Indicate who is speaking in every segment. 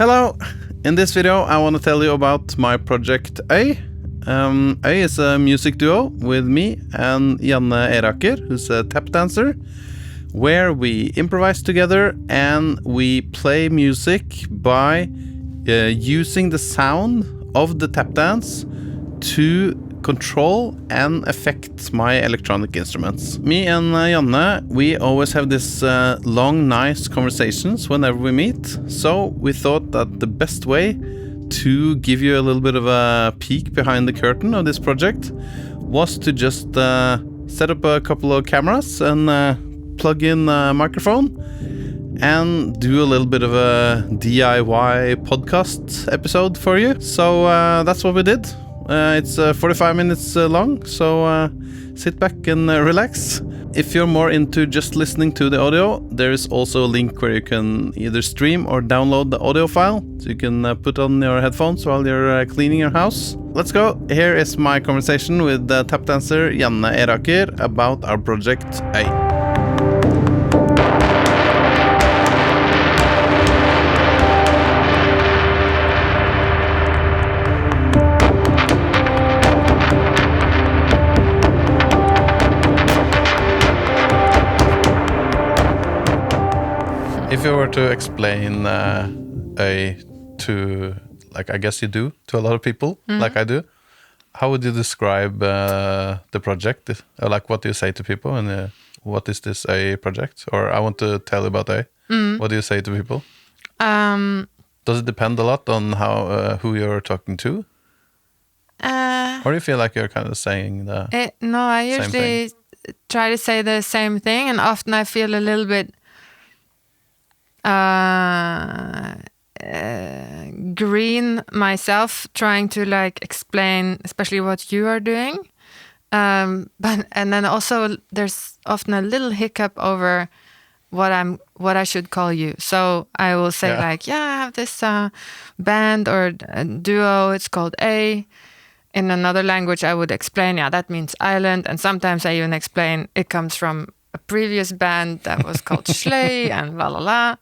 Speaker 1: Hello! In this video I want to tell you about my project A. A is a music duo with me and Janne Eraker, who's a tap dancer, where we improvise together and we play music by using the sound of the tap dance to control and affect my electronic instruments. Me and Janne, we always have this long, nice conversations whenever we meet. So we thought that the best way to give you a little bit of a peek behind the curtain of this project was to just set up a couple of cameras and plug in a microphone and do a little bit of a DIY podcast episode for you. So that's what we did. It's 45 minutes long, so sit back and relax. If you're more into just listening to the audio, there is also a link where you can either stream or download the audio file, so you can put on your headphones while you're cleaning your house. Let's go. Here is my conversation with tap dancer Janne Eraker about our project A. If you were to explain A to, like I guess you do, to a lot of people, like I do, how would you describe the project? Like what do you say to people and what is this A project? Or I want to tell you about A. What do you say to people? Does it depend a lot on how who you're talking to? Or do you feel like you're kind of saying the
Speaker 2: No, I
Speaker 1: same
Speaker 2: usually
Speaker 1: thing?
Speaker 2: try to say the same thing, and often I feel a little bit green myself trying to like explain especially what you are doing, but and then also there's often a little hiccup over what I should call you. So I will say I have this band or duo, it's called A. In another language I would explain that means island, and sometimes I even explain it comes from a previous band that was called Schley and la la la.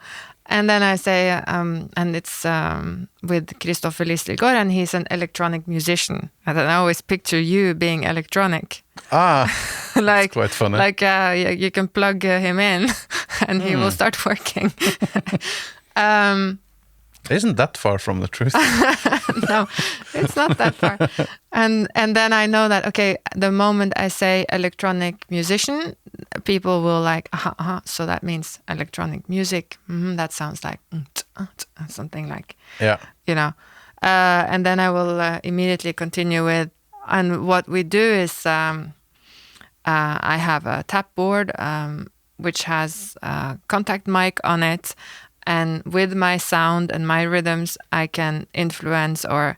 Speaker 2: And then I say, and it's with Kristoffer Lislegaard, and he's an electronic musician. And then I always picture you being electronic.
Speaker 1: Like, that's quite funny.
Speaker 2: Like you can plug him in and he will start working.
Speaker 1: Isn't that far from the truth?
Speaker 2: No, it's not that far. And then I know that, okay, the moment I say electronic musician, people will like, so that means electronic music. That sounds like something like, you know. And then I will immediately continue with, and what we do is I have a tap board which has a contact mic on it. And with my sound and my rhythms, I can influence or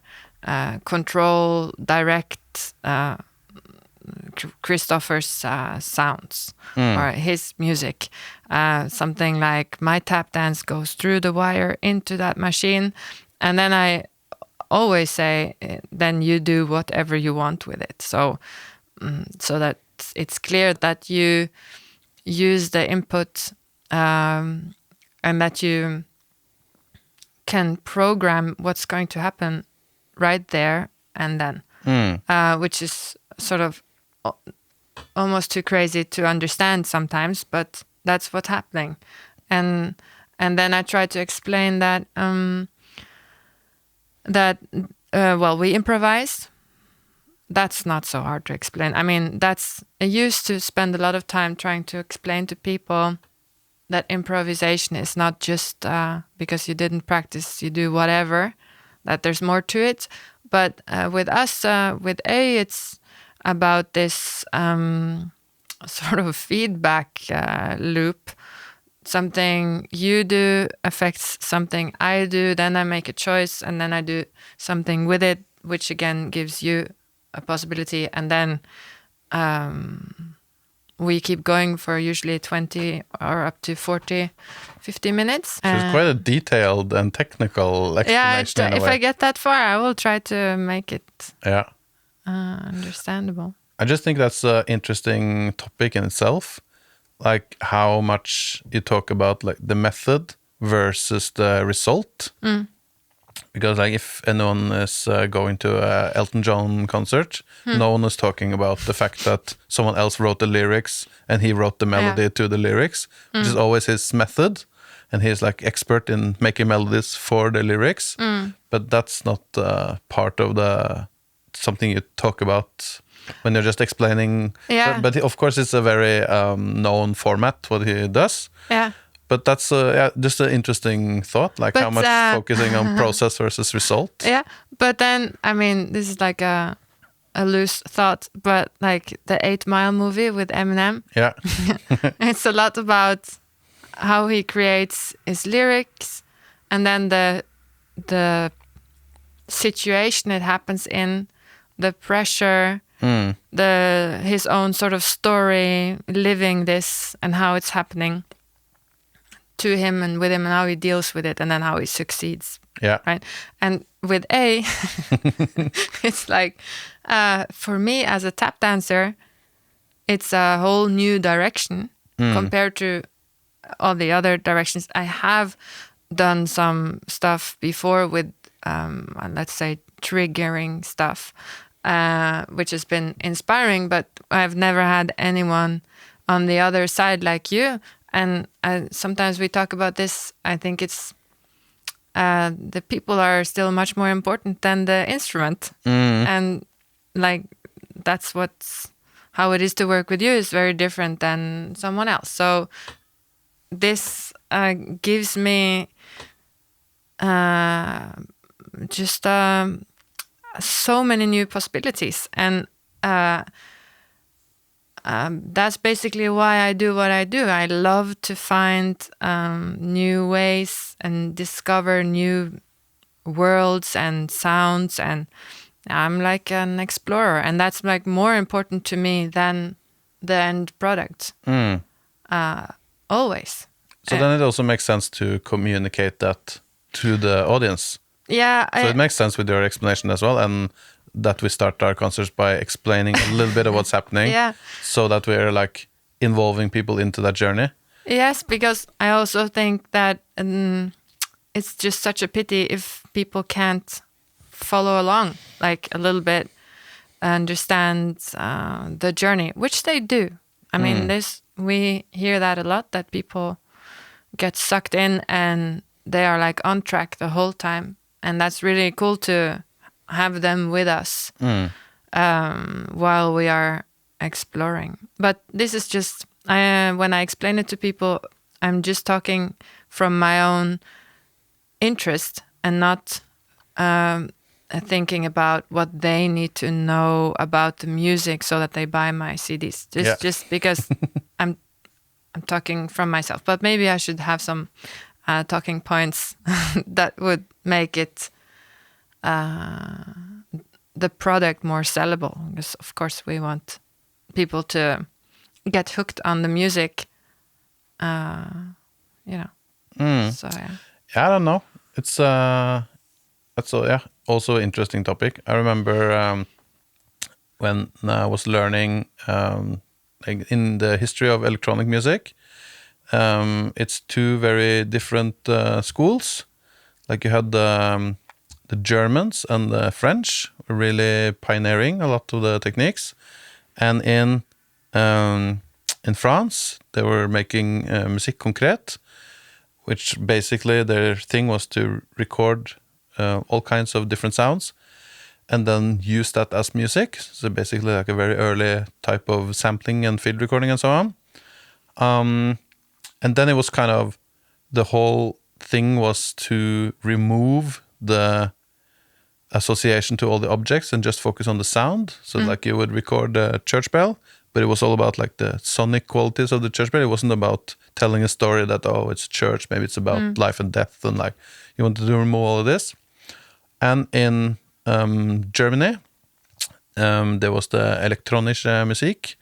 Speaker 2: control, direct Kristoffer's sounds or his music. Something like my tap dance goes through the wire into that machine. And then I always say, then you do whatever you want with it. So that it's clear that you use the input and that you can program what's going to happen right there and then, which is sort of almost too crazy to understand sometimes, but that's what's happening. And then I try to explain that we improvise. That's not so hard to explain. I mean, I used to spend a lot of time trying to explain to people that improvisation is not just because you didn't practice, you do whatever, that there's more to it. But with us, with A, it's about this sort of feedback loop. Something you do affects something I do, then I make a choice, and then I do something with it, which again gives you a possibility, and then we keep going for usually 20 or up to 40, 50 minutes.
Speaker 1: So it's quite a detailed and technical explanation.
Speaker 2: Yeah, if I get that far, I will try to make it understandable.
Speaker 1: I just think that's an interesting topic in itself. Like how much you talk about like the method versus the result. Because like if anyone is going to a Elton John concert, no one is talking about the fact that someone else wrote the lyrics and he wrote the melody to the lyrics, which is always his method. And he's like expert in making melodies for the lyrics, but that's not part of the something you talk about when you're just explaining.
Speaker 2: Yeah.
Speaker 1: But of course, it's a very known format what he does.
Speaker 2: Yeah.
Speaker 1: But that's just an interesting thought, like how much focusing on process versus result.
Speaker 2: Yeah, but then I mean, this is like a loose thought, but like the 8 Mile movie with Eminem.
Speaker 1: Yeah,
Speaker 2: it's a lot about how he creates his lyrics, and then the situation it happens in, the pressure, his own sort of story, living this, and how it's happening to him and with him, and how he deals with it, and then how he succeeds.
Speaker 1: Yeah.
Speaker 2: Right. And with A, it's like for me as a tap dancer, it's a whole new direction compared to all the other directions. I have done some stuff before with, let's say, triggering stuff, which has been inspiring, but I've never had anyone on the other side like you. And sometimes we talk about this. I think it's the people are still much more important than the instrument. And like that's how it is to work with you is very different than someone else. So this gives me just so many new possibilities, and that's basically why I do what I do. I love to find new ways and discover new worlds and sounds, and I'm like an explorer, and that's like more important to me than the end product. Always.
Speaker 1: So then it also makes sense to communicate that to the audience.
Speaker 2: Yeah.
Speaker 1: So it makes sense with your explanation as well, and that we start our concerts by explaining a little bit of what's happening, so that we're like involving people into that journey.
Speaker 2: Yes, because I also think that it's just such a pity if people can't follow along, like a little bit, understand the journey, which they do. I mean, we hear that a lot, that people get sucked in and they are like on track the whole time, and that's really cool to have them with us while we are exploring. But this is just when I explain it to people, I'm just talking from my own interest and not thinking about what they need to know about the music so that they buy my CDs. Just because I'm talking from myself. But maybe I should have some talking points that would make it the product more sellable, because of course we want people to get hooked on the music, So
Speaker 1: I don't know. It's also an interesting topic. I remember when I was learning like in the history of electronic music, it's two very different schools. Like you had the Germans and the French were really pioneering a lot of the techniques, and in France they were making musique concrète, which basically their thing was to record all kinds of different sounds and then use that as music. So basically like a very early type of sampling and field recording and so on. And then it was kind of, the whole thing was to remove the association to all the objects and just focus on the sound. So like you would record a church bell, but it was all about like the sonic qualities of the church bell. It wasn't about telling a story that, oh, it's church, maybe it's about life and death, and like you wanted to remove all of this. And in Germany, there was the elektronische Musik,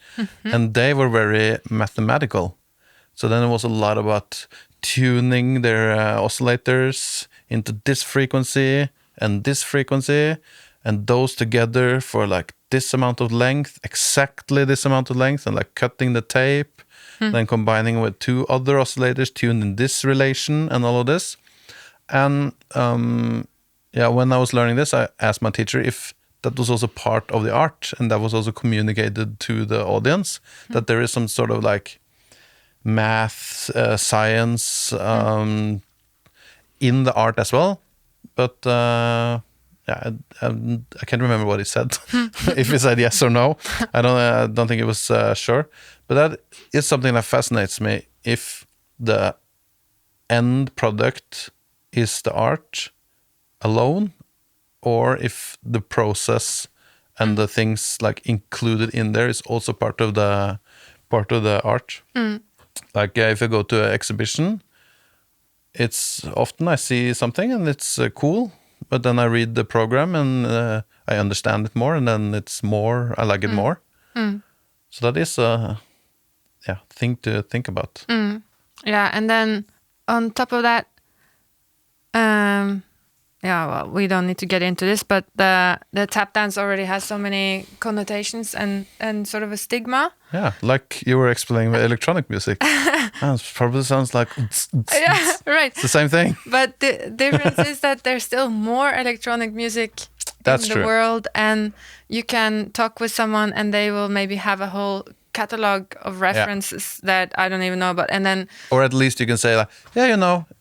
Speaker 1: and they were very mathematical. So then it was a lot about tuning their oscillators into this frequency, and those together for like this amount of length, exactly this amount of length, and like cutting the tape, then combining with two other oscillators tuned in this relation and all of this. And Yeah, when I was learning this, I asked my teacher if that was also part of the art, and that was also communicated to the audience, that there is some sort of like math, science in the art as well. But yeah, I can't remember what he said. If he said yes or no, I don't think it was sure. But that is something that fascinates me. If the end product is the art alone, or if the process and the things like included in there is also part of the art. Like if I go to an exhibition, it's often I see something and it's cool, but then I read the program and I understand it more, and then it's more, I like it more. So that is a thing to think about.
Speaker 2: Yeah, and then on top of that, well, we don't need to get into this, but the tap dance already has so many connotations and sort of a stigma.
Speaker 1: Yeah, like you were explaining with electronic music. It probably sounds like
Speaker 2: Yeah, right.
Speaker 1: It's the same thing.
Speaker 2: But the difference is that there's still more electronic music
Speaker 1: That's
Speaker 2: in the
Speaker 1: true.
Speaker 2: world, and you can talk with someone and they will maybe have a whole catalog of references that I don't even know about, and then
Speaker 1: or at least you can say like,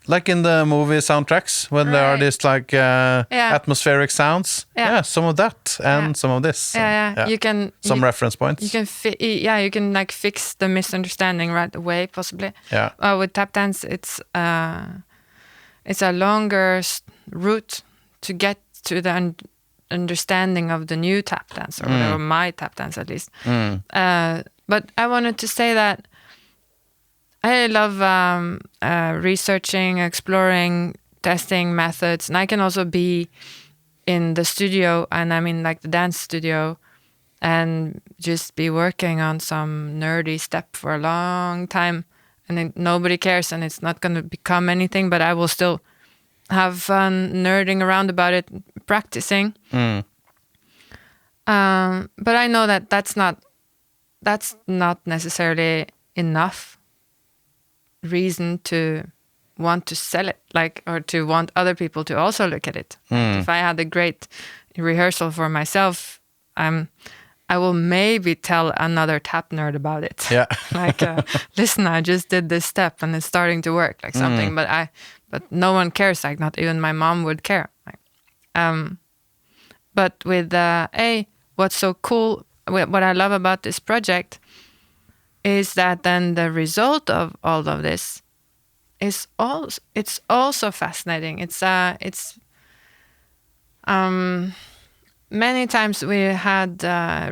Speaker 1: like in the movie soundtracks when there are these like atmospheric sounds. Yeah, some of that and some of this.
Speaker 2: You can
Speaker 1: some reference points.
Speaker 2: You can you can like fix the misunderstanding right away, possibly.
Speaker 1: Yeah.
Speaker 2: With tap dance, it's a longer route to get to the understanding of the new tap dance, or whatever, my tap dance at least. But I wanted to say that I love researching, exploring, testing methods, and I can also be in the studio, and I mean like the dance studio, and just be working on some nerdy step for a long time, and then nobody cares, and it's not going to become anything, but I will still have fun nerding around about it, practicing. But I know that that's not necessarily enough reason to want to sell it, like, or to want other people to also look at it. If I had a great rehearsal for myself, I will maybe tell another tap nerd about it.
Speaker 1: Yeah.
Speaker 2: Like, listen, I just did this step and it's starting to work, like something. But no one cares. Like, not even my mom would care. Like, but with what's so cool, what I love about this project is that then the result of all of this is it's also fascinating. It's many times we had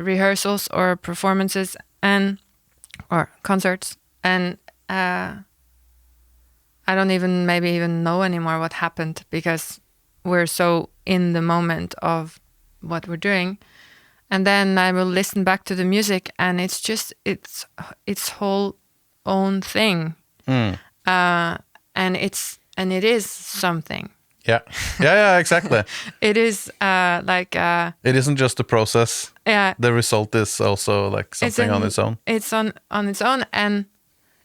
Speaker 2: rehearsals or performances or concerts, and I don't even know anymore what happened, because we're so in the moment of what we're doing. And then I will listen back to the music, and it's just its whole own thing, and it is something.
Speaker 1: Yeah, exactly.
Speaker 2: It is
Speaker 1: it isn't just a process.
Speaker 2: Yeah,
Speaker 1: the result is also like something on its own.
Speaker 2: It's on its own, and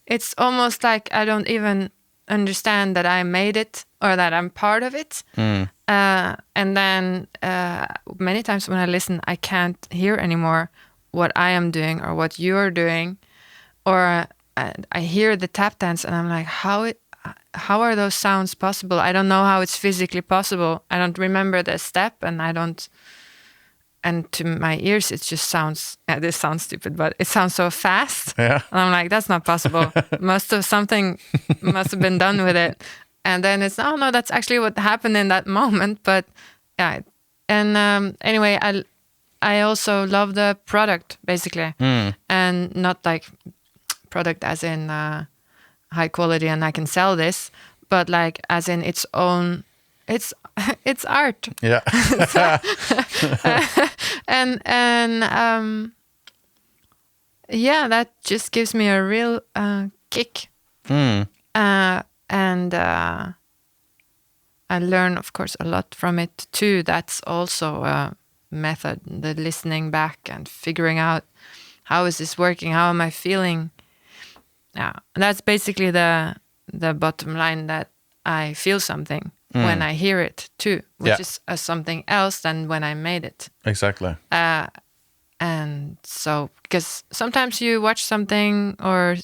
Speaker 2: it's almost like I don't even understand that I made it or that I'm part of it. And then many times when I listen, I can't hear anymore what I am doing or what you're doing, or I hear the tap dance and I'm like, how are those sounds possible? I don't know how it's physically possible. I don't remember the step, and to my ears it just sounds, this sounds stupid, but it sounds so fast.
Speaker 1: Yeah.
Speaker 2: And I'm like, that's not possible. Something must have been done with it. And then it's, oh no, that's actually what happened in that moment. But yeah. And anyway, I also love the product, basically. And not like product as in high quality and I can sell this, but like as in its own, it's art.
Speaker 1: Yeah.
Speaker 2: Yeah, that just gives me a real kick. And I learn, of course, a lot from it too. That's also a method, the listening back and figuring out, how is this working? How am I feeling? Yeah, and that's basically the bottom line, that I feel something. when I hear it too, which is something else than when I made it.
Speaker 1: Exactly.
Speaker 2: And so, because sometimes you watch something or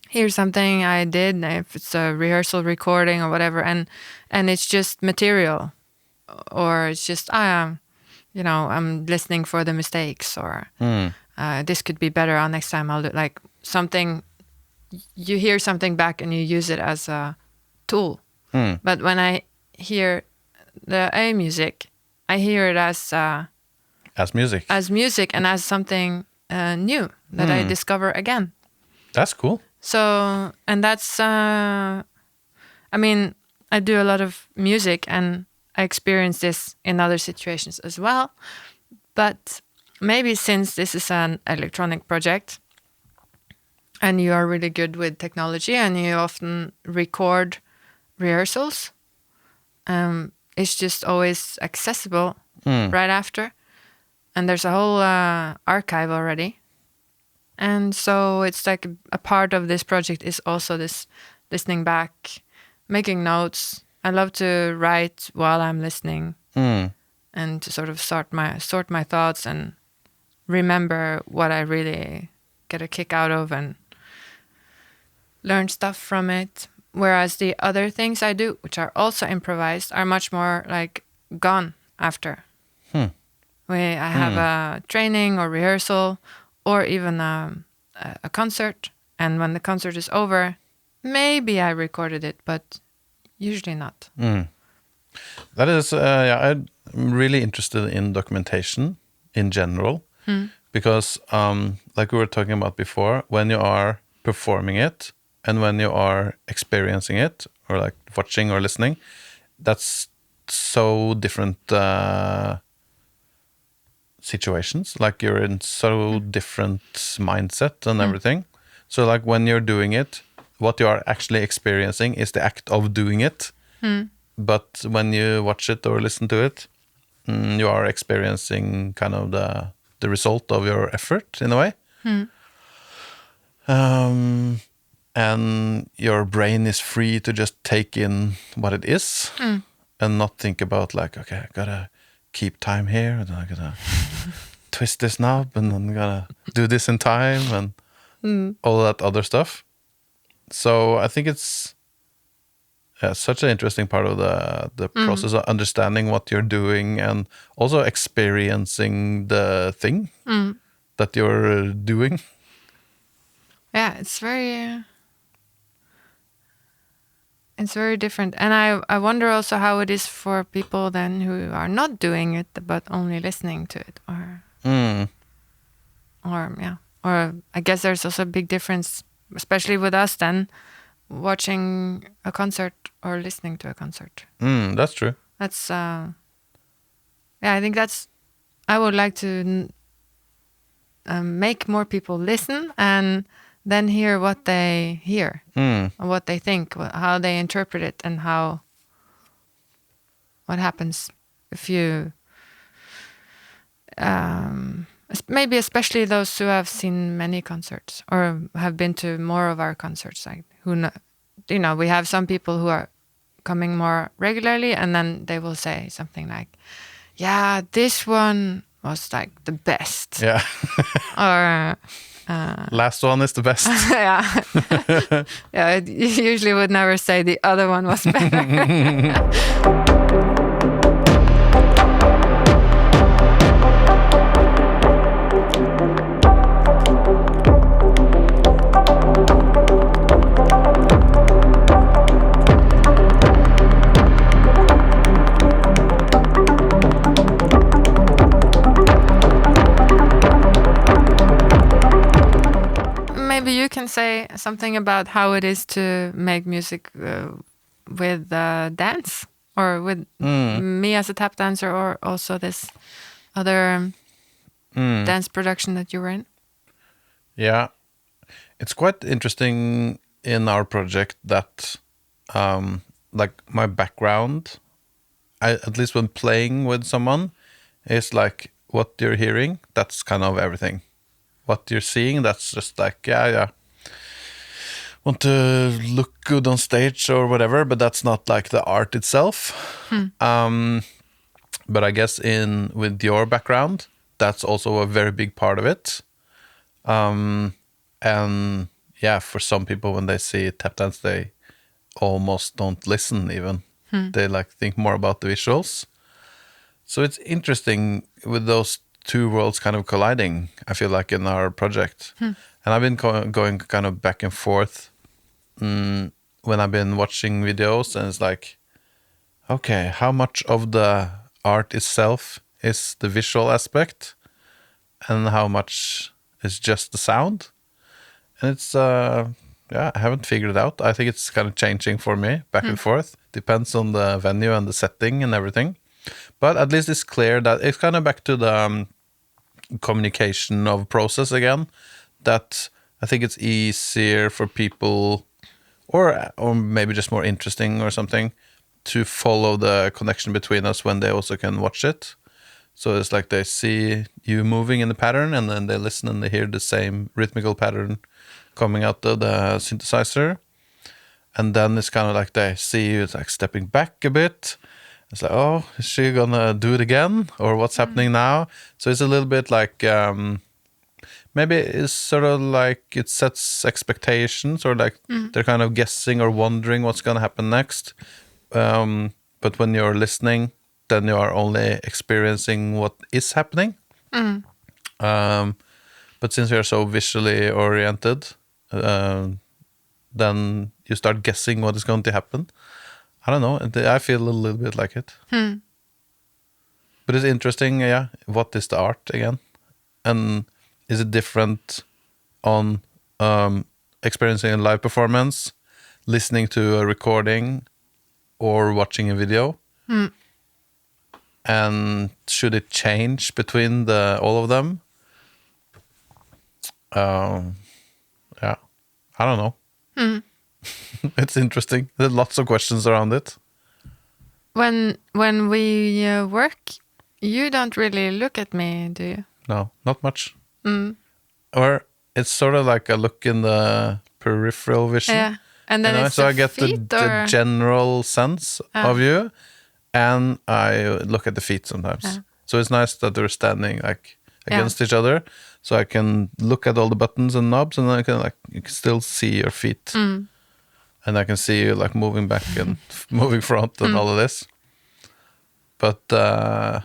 Speaker 2: hear something I did, if it's a rehearsal recording or whatever, and it's just material, or it's just you know, I'm listening for the mistakes, or this could be better on next time. I'll do like something. You hear something back and you use it as a tool. But when I hear the A music, I hear it as
Speaker 1: music,
Speaker 2: and as something new that I discover again.
Speaker 1: That's cool.
Speaker 2: So, and that's, I mean, I do a lot of music and I experience this in other situations as well. But maybe since this is an electronic project and you are really good with technology and you often record rehearsals, it's just always accessible right after. And there's a whole archive already. And so it's like a part of this project is also this listening back, making notes. I love to write while I'm listening and to sort of sort my thoughts and remember what I really get a kick out of and learn stuff from it. Whereas the other things I do, which are also improvised, are much more like gone after. I have a training or rehearsal or even a concert. And when the concert is over, maybe I recorded it, but usually not.
Speaker 1: That is, I'm really interested in documentation in general. Because like we were talking about before, when you are performing it and when you are experiencing it or like watching or listening, that's so different situations. Like you're in so different mindset and everything. So like when you're doing it, what you are actually experiencing is the act of doing it. But when you watch it or listen to it, you are experiencing kind of the result of your effort in a way. And your brain is free to just take in what it is and not think about like, okay, I gotta keep time here, and I gotta twist this knob, and then I gotta do this in time, and all that other stuff. So I think it's such an interesting part of the process of understanding what you're doing and also experiencing the thing that you're doing.
Speaker 2: Yeah, it's very different. And I wonder also how it is for people then who are not doing it but only listening to it, or I guess there's also a big difference, especially with us then, watching a concert or listening to a concert.
Speaker 1: That's true.
Speaker 2: That's I think I would like to make more people listen and then hear what they hear, what they think, how they interpret it, and what happens if you maybe especially those who have seen many concerts or have been to more of our concerts, like we have some people who are coming more regularly, and then they will say something like, yeah, this one was like the best.
Speaker 1: Yeah.
Speaker 2: Or
Speaker 1: last one is the best.
Speaker 2: Yeah. Yeah, you usually would never say the other one was better. Maybe you can say something about how it is to make music with dance, or with me as a tap dancer, or also this other dance production that you were in.
Speaker 1: Yeah, it's quite interesting in our project that like my background, at least when playing with someone, is like what you're hearing, that's kind of everything. What you're seeing, that's just like, yeah. want to look good on stage or whatever, but that's not like the art itself. But I guess with your background, that's also a very big part of it. And yeah, for some people, when they see tap dance, they almost don't listen even. They like think more about the visuals. So it's interesting with those two worlds kind of colliding, I feel like, in our project. And I've been going kind of back and forth when I've been watching videos, and it's like, okay, how much of the art itself is the visual aspect and how much is just the sound? And it's, I haven't figured it out. I think it's kind of changing for me, back and forth. Depends on the venue and the setting and everything. But at least it's clear that it's kind of back to the communication of process again, that I think it's easier for people, or maybe just more interesting or something, to follow the connection between us when they also can watch it. So it's like they see you moving in the pattern, and then they listen and they hear the same rhythmical pattern coming out of the synthesizer. And then it's kind of like they see you like stepping back a bit. It's like, oh, is she gonna do it again? Or what's happening now? So it's a little bit like, maybe it's sort of like it sets expectations, or like they're kind of guessing or wondering what's gonna happen next. But when you're listening, then you are only experiencing what is happening. But since we are so visually oriented, then you start guessing what is going to happen. I don't know. I feel a little bit like it. But it's interesting, yeah. What is the art again? And is it different on experiencing a live performance, listening to a recording, or watching a video? And should it change between all of them? Yeah, I don't know. It's interesting. There's lots of questions around it.
Speaker 2: When we work, you don't really look at me, do you?
Speaker 1: No, not much. Or it's sort of like a look in the peripheral vision.
Speaker 2: Yeah, and then it's
Speaker 1: so
Speaker 2: the
Speaker 1: I get
Speaker 2: feet,
Speaker 1: the general sense of you, and I look at the feet sometimes. So it's nice that they're standing like against each other, so I can look at all the buttons and knobs, and I can you can still see your feet, and I can see you like moving back and moving front and all of this. But I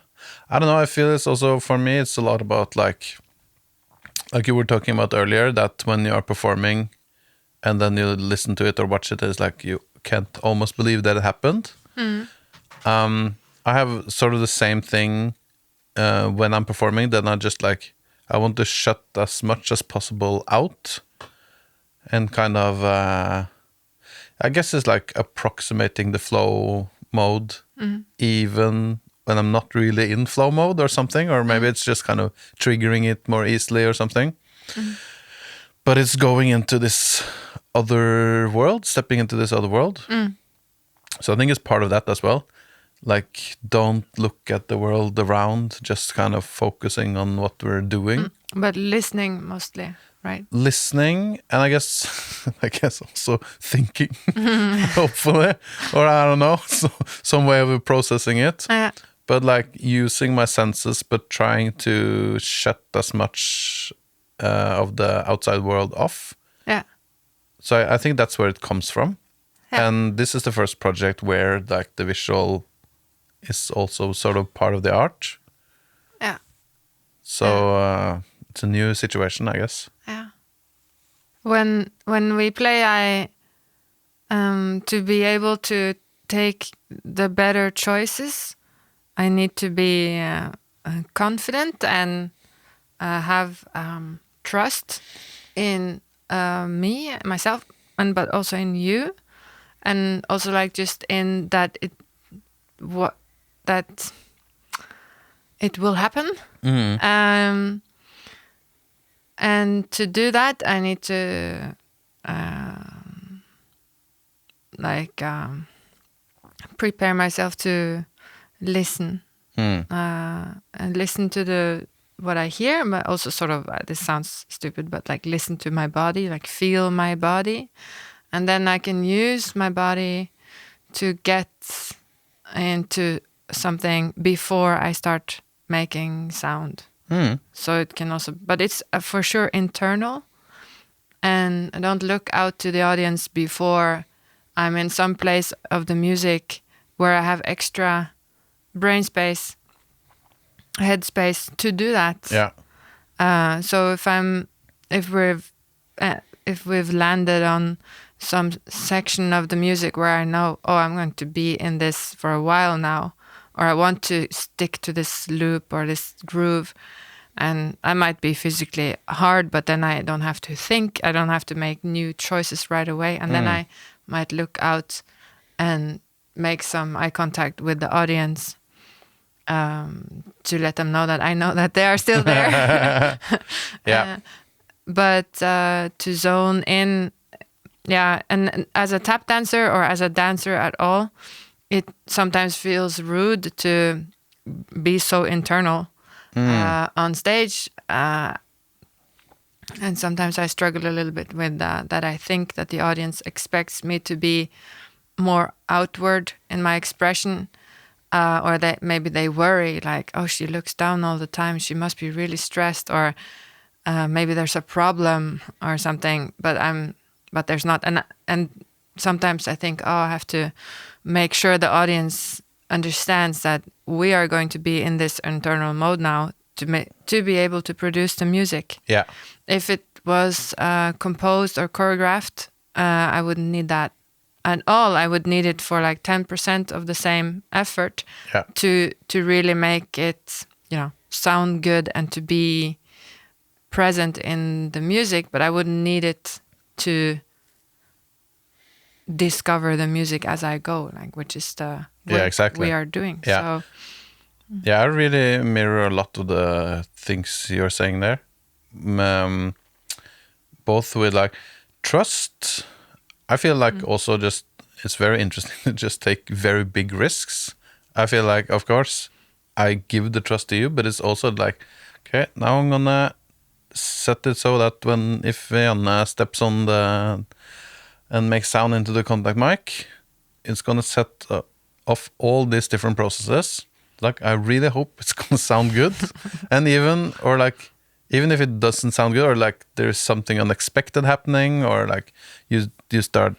Speaker 1: don't know. I feel it's also, for me, it's a lot about like you were talking about earlier, that when you are performing and then you listen to it or watch it, it's like you can't almost believe that it happened. I have sort of the same thing when I'm performing. Then I just like, I want to shut as much as possible out, and kind of I guess it's like approximating the flow mode, even when I'm not really in flow mode or something, or maybe it's just kind of triggering it more easily or something. But it's going into this other world, stepping into this other world. So I think it's part of that as well. Like, don't look at the world around, just kind of focusing on what we're doing.
Speaker 2: But listening mostly, right?
Speaker 1: Listening, and I guess also thinking, hopefully, or I don't know, some way of processing it. But like using my senses, but trying to shut as much of the outside world off.
Speaker 2: Yeah.
Speaker 1: So I think that's where it comes from. And this is the first project where like the visual is also sort of part of the art.
Speaker 2: Yeah.
Speaker 1: So it's a new situation, I guess.
Speaker 2: Yeah. When we play, I to be able to take the better choices, I need to be confident and have trust in myself, but also in you, and also like just in that it will happen. And to do that, I need to prepare myself to listen and listen to what I hear, but also sort of, this sounds stupid, but like listen to my body, like feel my body. And then I can use my body to get into something before I start making sound. So it can also, but it's for sure internal. And I don't look out to the audience before I'm in some place of the music where I have extra brain space, head space to do that.
Speaker 1: Yeah.
Speaker 2: So if we've landed on some section of the music where I know, oh, I'm going to be in this for a while now, or I want to stick to this loop or this groove, and I might be physically hard, but then I don't have to think, I don't have to make new choices right away, and then I might look out and make some eye contact with the audience, to let them know that I know that they are still there.
Speaker 1: Yeah.
Speaker 2: But to zone in, and as a tap dancer or as a dancer at all, it sometimes feels rude to be so internal on stage. And sometimes I struggle a little bit with that. I think that the audience expects me to be more outward in my expression, or that maybe they worry, like, oh, she looks down all the time, she must be really stressed, or maybe there's a problem or something, but there's not. And sometimes I think, oh, I have to make sure the audience understands that we are going to be in this internal mode now to be able to produce the music.
Speaker 1: Yeah.
Speaker 2: If it was composed or choreographed, I wouldn't need that at all. I would need it for like 10% of the same effort to really make it, sound good and to be present in the music, but I wouldn't need it to discover the music as I go, like, which is the work
Speaker 1: exactly
Speaker 2: we are doing.
Speaker 1: Yeah.
Speaker 2: So
Speaker 1: Yeah, I really mirror a lot of the things you're saying there. Both with like trust. I feel like also just it's very interesting to just take very big risks. I feel like, of course, I give the trust to you, but it's also like, okay, now I'm gonna set it so that if Janne steps on and makes sound into the contact mic, it's gonna set off all these different processes. Like, I really hope it's gonna sound good. And even if it doesn't sound good, or like there's something unexpected happening, or like you start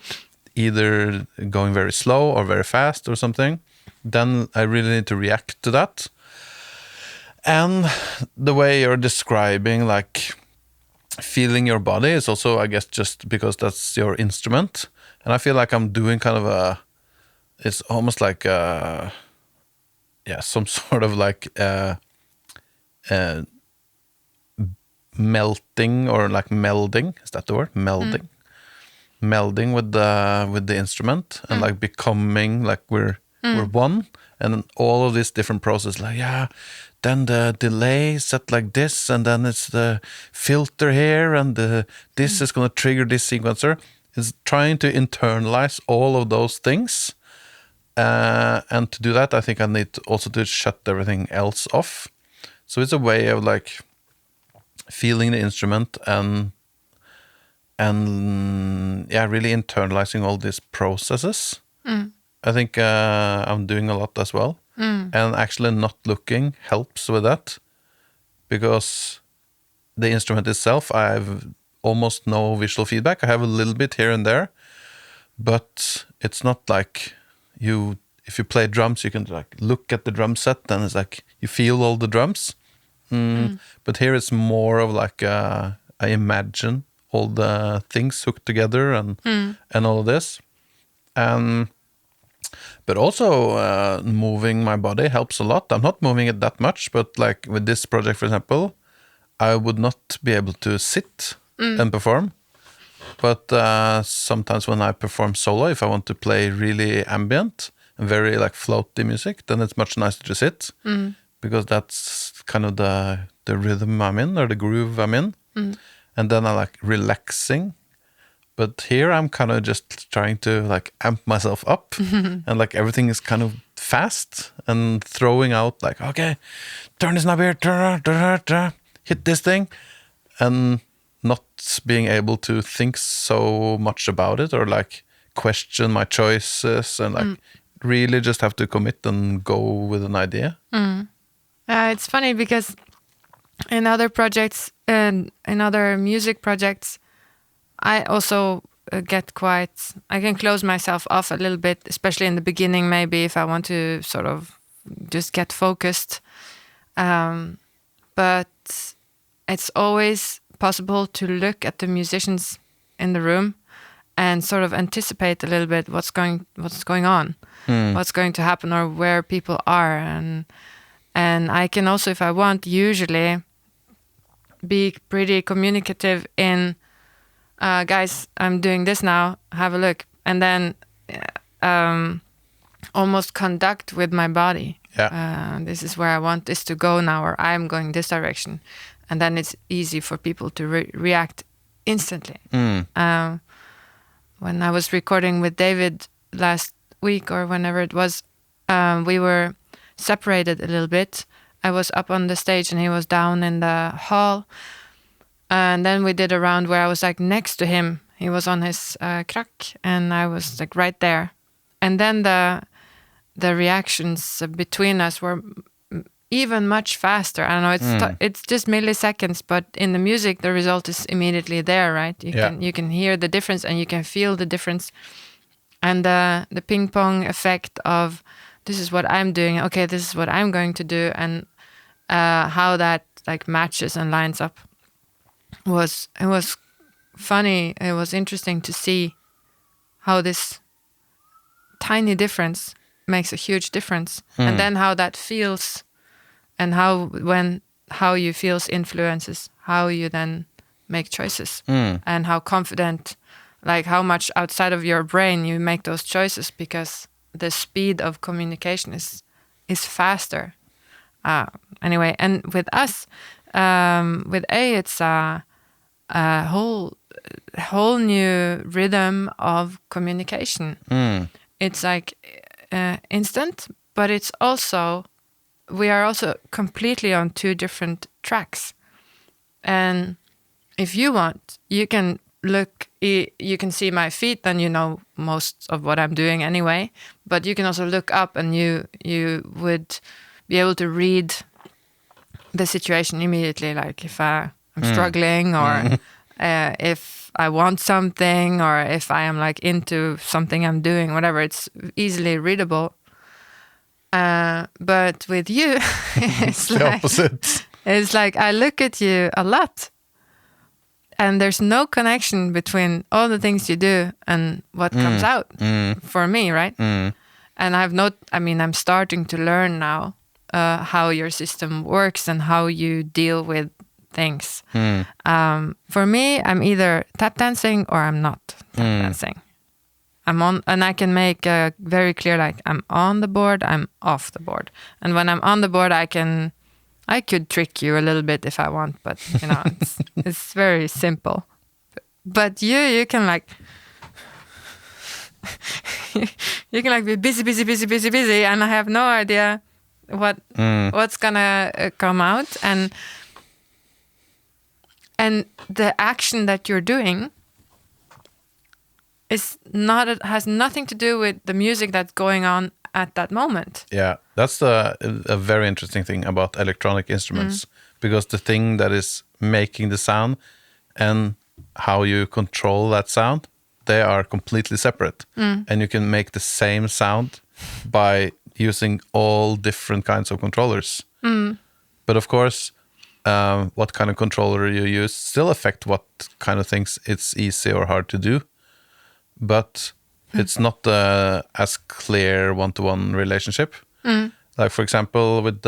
Speaker 1: either going very slow or very fast or something, then I really need to react to that. And the way you're describing, like feeling your body, is also, I guess, just because that's your instrument. And I feel like I'm doing kind of it's almost like some sort of like melting, or like melding. Is that the word? Melding. Melding with the instrument, and like becoming like we're one, and then all of these different processes, like then the delay set like this, and then it's the filter here, and this is going to trigger this sequencer. It's trying to internalize all of those things, and to do that, I think I need also to shut everything else off. So it's a way of like feeling the instrument and really internalizing all these processes. I think I'm doing a lot as well. And actually not looking helps with that, because the instrument itself, I have almost no visual feedback. I have a little bit here and there, but it's not like if you play drums, you can like look at the drum set, and it's like you feel all the drums. But here it's more of like I imagine all the things hooked together and all of this. But also moving my body helps a lot. I'm not moving it that much, but like with this project, for example, I would not be able to sit and perform. But sometimes when I perform solo, if I want to play really ambient and very like floaty music, then it's much nicer to sit, because that's kind of the rhythm I'm in, or the groove I'm in. And then I like relaxing. But here I'm kind of just trying to like amp myself up, and like everything is kind of fast and throwing out like, okay, turn this knob here, hit this thing, and not being able to think so much about it or like question my choices and like really just have to commit and go with an idea.
Speaker 2: It's funny because in other projects and in other music projects, I also I can close myself off a little bit, especially in the beginning, maybe if I want to sort of just get focused. But it's always possible to look at the musicians in the room and sort of anticipate a little bit what's going on, what's going to happen, or where people are, and I can also, if I want, usually be pretty communicative in, guys, I'm doing this now, have a look, and then almost conduct with my body. This is where I want this to go now, or I'm going this direction, and then it's easy for people to react instantly. When I was recording with David last week or whenever it was, we were separated a little bit. I was up on the stage and he was down in the hall. And then we did a round where I was like next to him. He was on his crack and I was like right there. And then the reactions between us were even much faster. I don't know, it's just milliseconds, but in the music the result is immediately there, right? You can hear the difference and you can feel the difference. And the ping pong effect of this is what I'm doing, okay, this is what I'm going to do, and how that like matches and lines up was funny. It was interesting to see how this tiny difference makes a huge difference, and then how that feels, and how you feels influences how you then make choices, and how confident, like how much outside of your brain you make those choices, because the speed of communication is faster. Anyway, and with us, with A, it's a whole new rhythm of communication. It's like instant, but it's also, we are also completely on two different tracks. And if you want, you can look, you can see my feet, then you know most of what I'm doing anyway. But you can also look up and you would be able to read the situation immediately, like if I'm struggling, or if I want something, or if I am like into something I'm doing, whatever, it's easily readable. But with you, it's
Speaker 1: the opposite.
Speaker 2: It's like I look at you a lot, and there's no connection between all the things you do and what comes out for me, right? And I'm starting to learn now how your system works and how you deal with things. For me, I'm either tap dancing or I'm not tap dancing. I'm on, and I can make very clear, like I'm on the board, I'm off the board. And when I'm on the board, I could trick you a little bit if I want, but you know, it's very simple. But you can like you can like be busy, and I have no idea what's gonna come out, and the action that you're doing has nothing to do with the music that's going on at that moment.
Speaker 1: Yeah, that's a very interesting thing about electronic instruments, because the thing that is making the sound and how you control that sound, they are completely separate. And you can make the same sound by using all different kinds of controllers. But of course, what kind of controller you use still affect what kind of things it's easy or hard to do. But it's not as clear one-to-one relationship. Like for example, with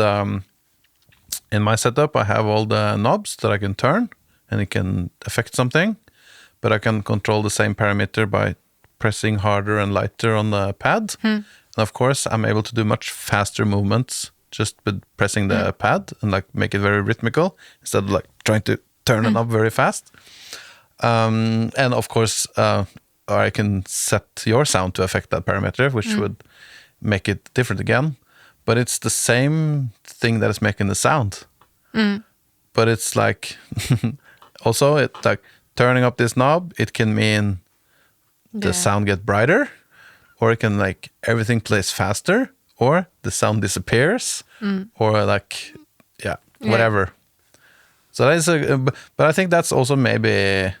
Speaker 1: in my setup, I have all the knobs that I can turn, and it can affect something. But I can control the same parameter by pressing harder and lighter on the pad. And of course, I'm able to do much faster movements just with pressing the pad and like make it very rhythmical instead of like trying to turn a knob very fast. And of course, I can set your sound to affect that parameter, which would make it different again. But it's the same thing that is making the sound. But it's like also it like turning up this knob, it can mean the sound get brighter, or it can like everything plays faster, or the sound disappears, or like whatever. So that is but I think that's also maybe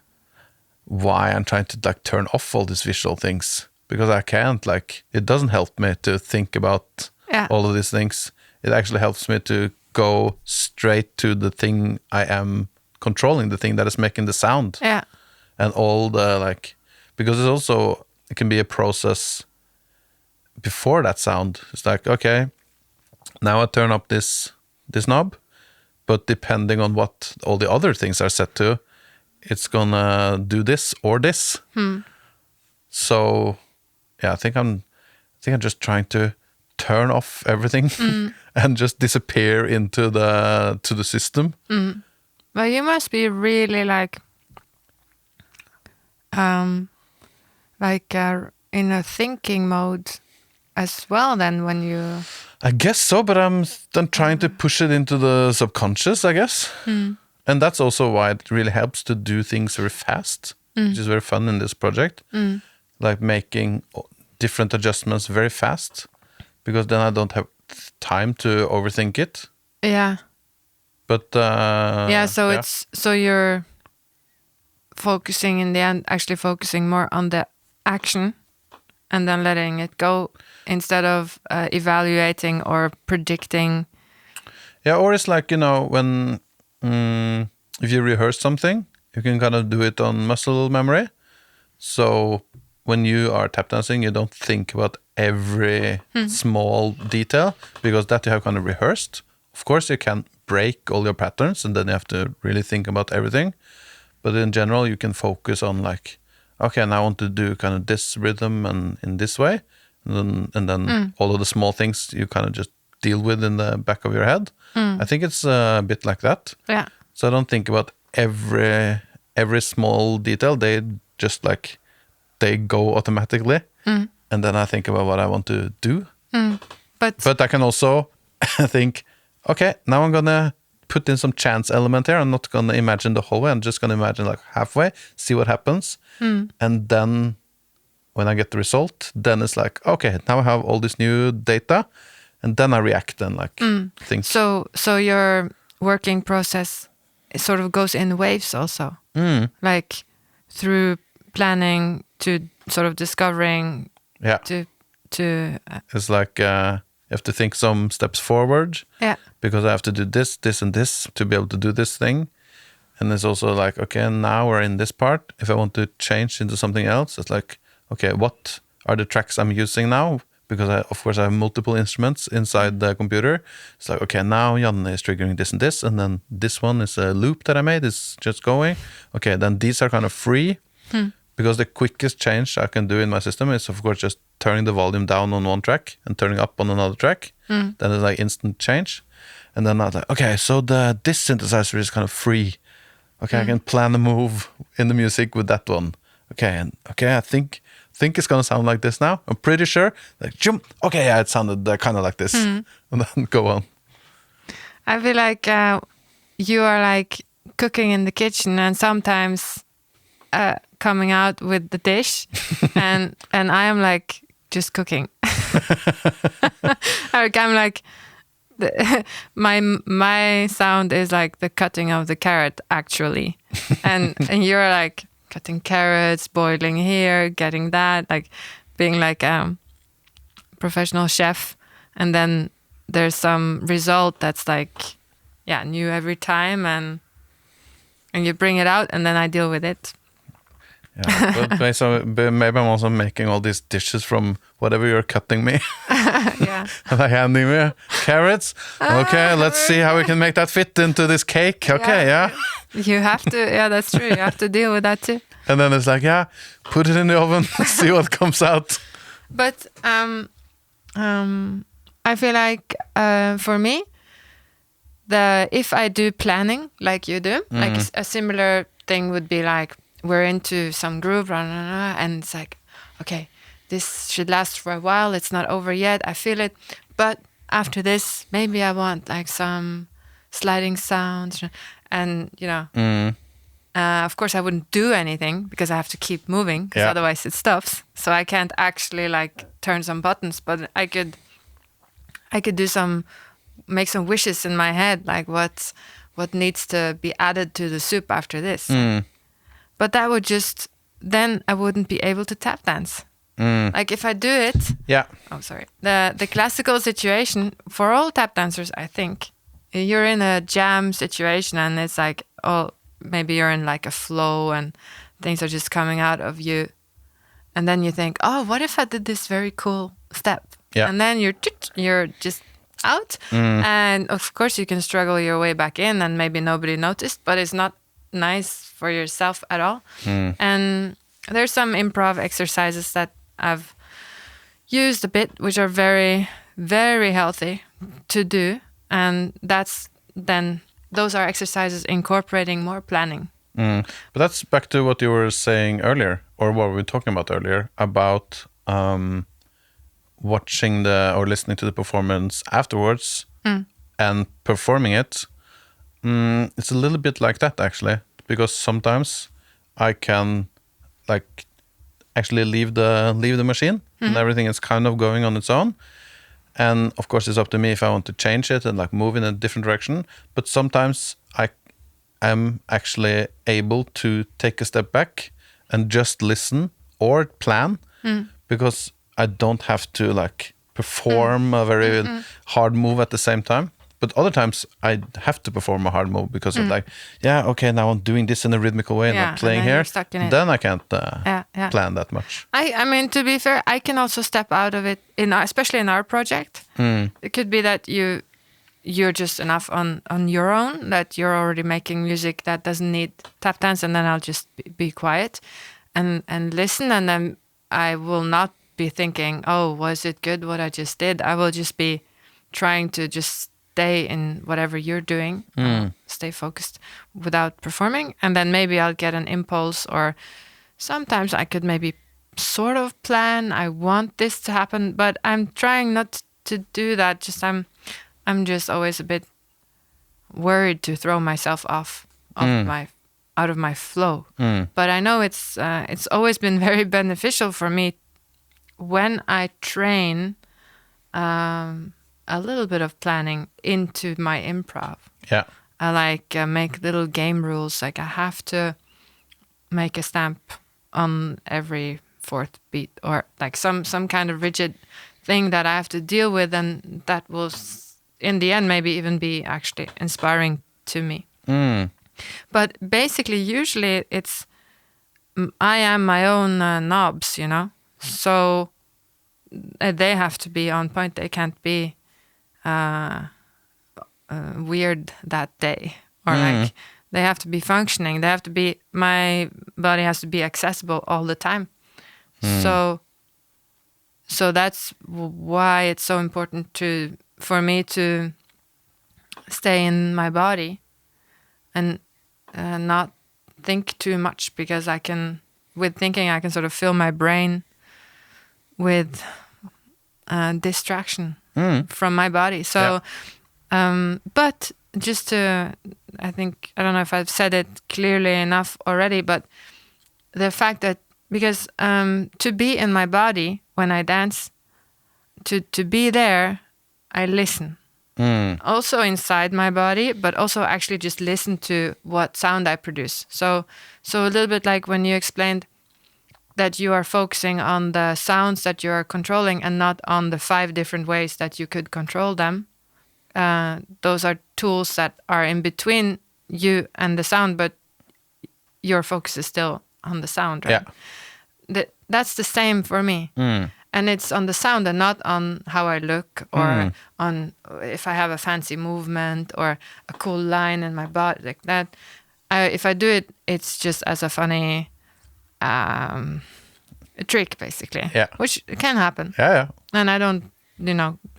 Speaker 1: why I'm trying to like turn off all these visual things, because I can't like, it doesn't help me to think about all of these things. It actually helps me to go straight to the thing I am controlling, the thing that is making the sound.
Speaker 2: Yeah.
Speaker 1: And all the like, because it's also, it can be a process before that sound. It's like, okay, now I turn up this knob, but depending on what all the other things are set to, it's gonna do this or this. So yeah, I think I'm just trying to turn off everything and just disappear into the system.
Speaker 2: But you must be really like in a thinking mode as well then when you...
Speaker 1: I guess so, but I'm trying to push it into the subconscious, I guess. And that's also why it really helps to do things very fast, which is very fun in this project. Like making different adjustments very fast, because then I don't have time to overthink it.
Speaker 2: Yeah.
Speaker 1: But
Speaker 2: so you're focusing in the end, actually focusing more on the action and then letting it go instead of evaluating or predicting.
Speaker 1: Yeah, or it's like, when if you rehearse something, you can kind of do it on muscle memory. So when you are tap dancing, you don't think about every small detail, because that you have kind of rehearsed. Of course, you can break all your patterns, and then you have to really think about everything. But in general, you can focus on like, okay, now I want to do kind of this rhythm and in this way. And then all of the small things you kind of just deal with in the back of your head. I think it's a bit like that.
Speaker 2: Yeah.
Speaker 1: So I don't think about every small detail. They just like, they go automatically. And then I think about what I want to do. But I can also think, okay, now I'm gonna put in some chance element here. I'm not gonna imagine the whole way. I'm just gonna imagine like halfway, see what happens. And then when I get the result, then it's like, okay, now I have all this new data, and then I react and like think.
Speaker 2: So your working process sort of goes in waves also, like through planning to sort of discovering.
Speaker 1: Yeah.
Speaker 2: To
Speaker 1: it's like you have to think some steps forward.
Speaker 2: Yeah.
Speaker 1: Because I have to do this, this, and this to be able to do this thing. And it's also like, okay, now we're in this part. If I want to change into something else, it's like, okay, what are the tracks I'm using now? Because of course I have multiple instruments inside the computer. It's like, okay, now Janne is triggering this and this, and then this one is a loop that I made, it's just going. Okay, then these are kind of free. Because the quickest change I can do in my system is, of course, just turning the volume down on one track and turning up on another track. Then it's like instant change. And then I'm like, okay, so this synthesizer is kind of free. Okay, I can plan a move in the music with that one. Okay, I think it's gonna sound like this now. I'm pretty sure. Like, jump. Okay, yeah, it sounded kind of like this. And then go on.
Speaker 2: I feel like you are like cooking in the kitchen, and sometimes coming out with the dish, and I am like just cooking. Like, I'm like my sound is like the cutting of the carrot actually, and you're like cutting carrots, boiling here, getting that, like being like a professional chef, and then there's some result that's like new every time, and you bring it out, and then I deal with it.
Speaker 1: Yeah, but maybe I'm also making all these dishes from whatever you're cutting me.
Speaker 2: Yeah.
Speaker 1: Like handing me carrots. Okay, let's see how we can make that fit into this cake. Okay, yeah.
Speaker 2: You have to, that's true. You have to deal with that too.
Speaker 1: And then it's like, put it in the oven, see what comes out.
Speaker 2: But I feel like for me, if I do planning like you do, like a similar thing would be like, we're into some groove, and it's like, okay, this should last for a while. It's not over yet. I feel it. But after this, maybe I want like some sliding sounds. And, of course, I wouldn't do anything because I have to keep moving because otherwise it stops. So I can't actually like turn some buttons, but I could make some wishes in my head, like what needs to be added to the soup after this. But that would then I wouldn't be able to tap dance. Like if I do it.
Speaker 1: Yeah.
Speaker 2: Oh, sorry. The classical situation for all tap dancers, I think, you're in a jam situation and it's like, maybe you're in like a flow and things are just coming out of you. And then you think, what if I did this very cool step?
Speaker 1: Yeah.
Speaker 2: And then you're just out. And of course you can struggle your way back in and maybe nobody noticed, but it's not nice for yourself at all. And there's some improv exercises that I've used a bit, which are very, very healthy to do. And those are exercises incorporating more planning.
Speaker 1: But that's back to what you were saying earlier, or what we were talking about earlier, about watching or listening to the performance afterwards and performing it. It's a little bit like that, actually, because sometimes I can like actually leave the machine and everything is kind of going on its own. And of course, it's up to me if I want to change it and like move in a different direction. But sometimes I am actually able to take a step back and just listen or plan because I don't have to like perform a very hard move at the same time. But other times I have to perform a hard move because of like, now I'm doing this in a rhythmical way and I'm playing here. Then I can't plan that much.
Speaker 2: I mean, to be fair, I can also step out of it, especially in our project. It could be that you're just enough on your own, that you're already making music that doesn't need tap dance, and then I'll just be quiet and listen, and then I will not be thinking, was it good what I just did? I will just be trying to just stay in whatever you're doing, stay focused without performing, and then maybe I'll get an impulse, or sometimes I could maybe sort of plan, I want this to happen, but I'm trying not to do that. I'm just always a bit worried to throw myself out of my flow. But I know it's always been very beneficial for me when I train a little bit of planning into my improv.
Speaker 1: Yeah.
Speaker 2: I like make little game rules. Like I have to make a stamp on every fourth beat, or like some kind of rigid thing that I have to deal with, and that will, in the end, maybe even be actually inspiring to me. But basically, usually it's I am my own knobs, so they have to be on point. They can't be weird that day, or like they have to be functioning. They have to be, my body has to be accessible all the time. So that's why it's so important for me to stay in my body and not think too much, because with thinking I can sort of fill my brain with distraction from my body. So, but just I don't know if I've said it clearly enough already, but the fact that, because to be in my body when I dance, to be there, I listen. Also inside my body, but also actually just listen to what sound I produce. So a little bit like when you explained that you are focusing on the sounds that you are controlling and not on the 5 different ways that you could control them. Those are tools that are in between you and the sound, but your focus is still on the sound, right? Yeah. That's the same for me. And it's on the sound and not on how I look, or on if I have a fancy movement or a cool line in my body like that. If I do it, it's just as a funny trick, basically. Yeah. Which can happen. Yeah. And I don't,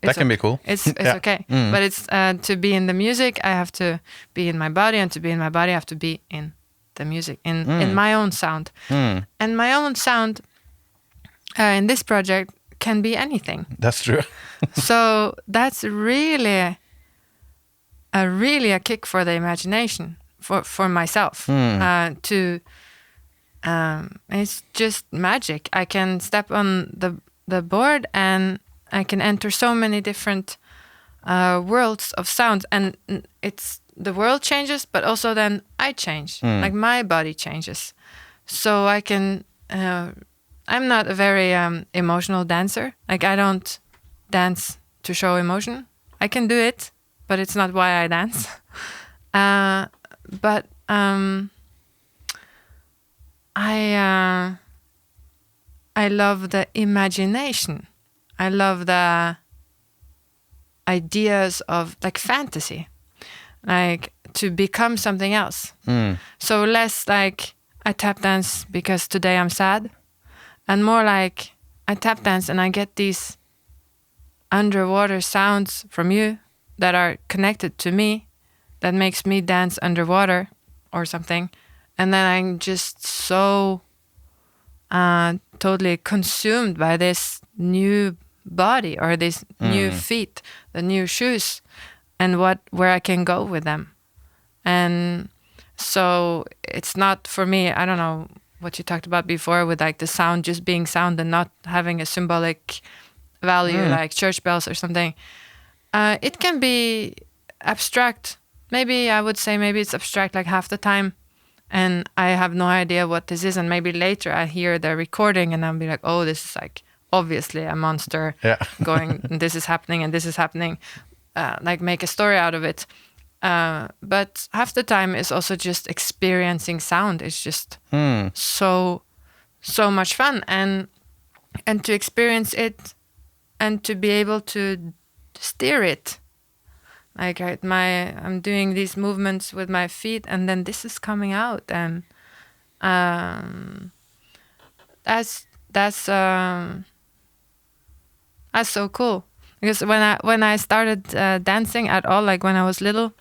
Speaker 1: that can be cool.
Speaker 2: It's okay. But it's to be in the music, I have to be in my body, and to be in my body, I have to be in the music, in my own sound. And my own sound in this project can be anything.
Speaker 1: That's true.
Speaker 2: So that's really a kick for the imagination for myself. It's just magic. I can step on the board and I can enter so many different worlds of sounds, and it's the world changes, but also then I change. Like my body changes. So I can. I'm not a very emotional dancer. Like I don't dance to show emotion. I can do it, but it's not why I dance. But I love the imagination. I love the ideas of like fantasy, like to become something else. So less like I tap dance because today I'm sad, and more like I tap dance and I get these underwater sounds from you that are connected to me, that makes me dance underwater or something. And then I'm just so totally consumed by this new body or these new feet, the new shoes, and where I can go with them. And so it's not for me, I don't know what you talked about before with like the sound just being sound and not having a symbolic value like church bells or something. It can be abstract. Maybe I would say maybe it's abstract like half the time, and I have no idea what this is, and maybe later I hear the recording and I'll be like, oh, this is like obviously a monster going, this is happening and this is happening, like make a story out of it. But half the time is also just experiencing sound. It's just so much fun, and to experience it and to be able to steer it. Like I'm doing these movements with my feet, and then this is coming out, and that's so cool. Because when I started dancing at all, like when I was little,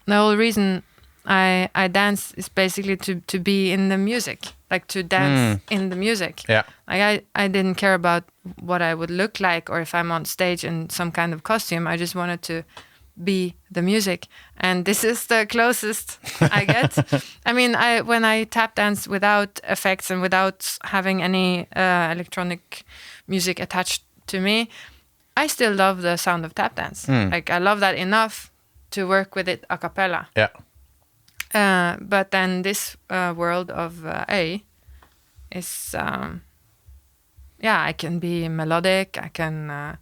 Speaker 2: the whole reason I dance is basically to be in the music, like to dance in the music.
Speaker 1: Yeah.
Speaker 2: Like I didn't care about what I would look like or if I'm on stage in some kind of costume. I just wanted to be the music, and this is the closest I get. I mean, when I tap dance without effects and without having any electronic music attached to me, I still love the sound of tap dance. Like I love that enough to work with it a cappella.
Speaker 1: Yeah.
Speaker 2: But then this world of A is, I can be melodic. I can.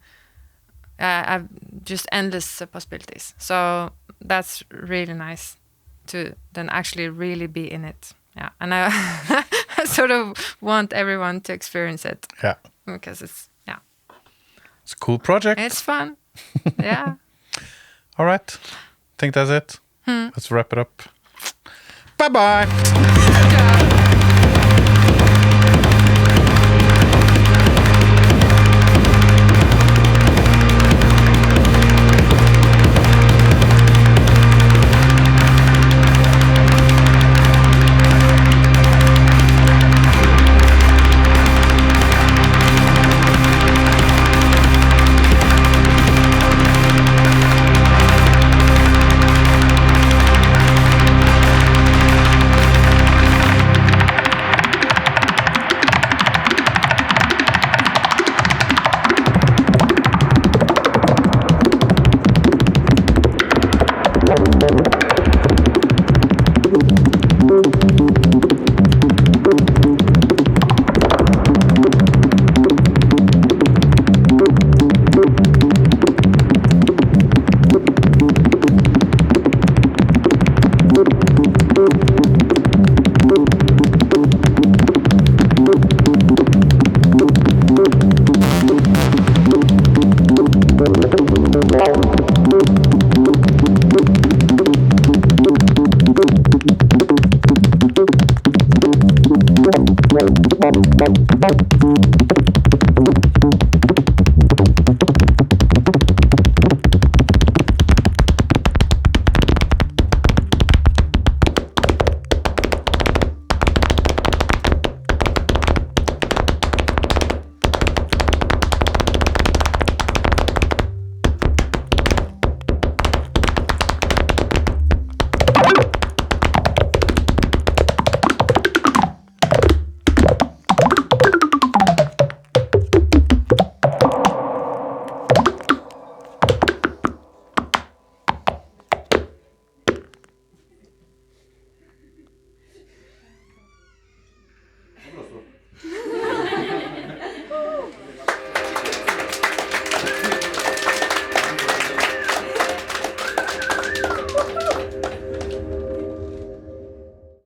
Speaker 2: I've just endless possibilities. So that's really nice to then actually really be in it. Yeah, and I, I sort of want everyone to experience it.
Speaker 1: Yeah.
Speaker 2: Because it's
Speaker 1: It's a cool project.
Speaker 2: it's fun. Yeah.
Speaker 1: All right. I think that's it. Let's wrap it up. Bye-bye.